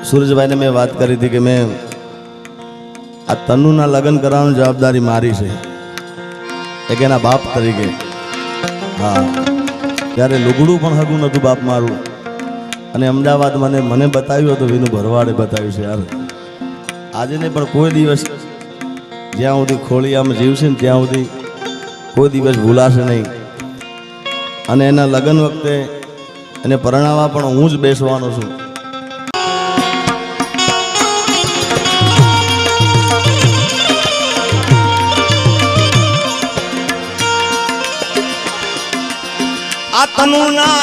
सूरजभाई ने मैं बात करी थी कि मैं आ तनुना लग्न करावવાની जवाबदारी मारी છે એક એના બાપ તરીકે। હા, ત્યારે લુગડું પણ હગું નતું બાપ મારું, અને અમદાવાદ મને બતાવ્યું હતું, વિનુ ભરવાડે બતાવ્યું છે યાર। આજે ને પણ કોઈ દિવસ જ્યાં સુધી ખોળિયામાં જીવશે ને ત્યાં સુધી કોઈ દિવસ ભૂલાશે નહીં। અને એના લગ્ન વખતે એને પરણાવવા પણ હું જ બેસવાનો છું। આ તનુના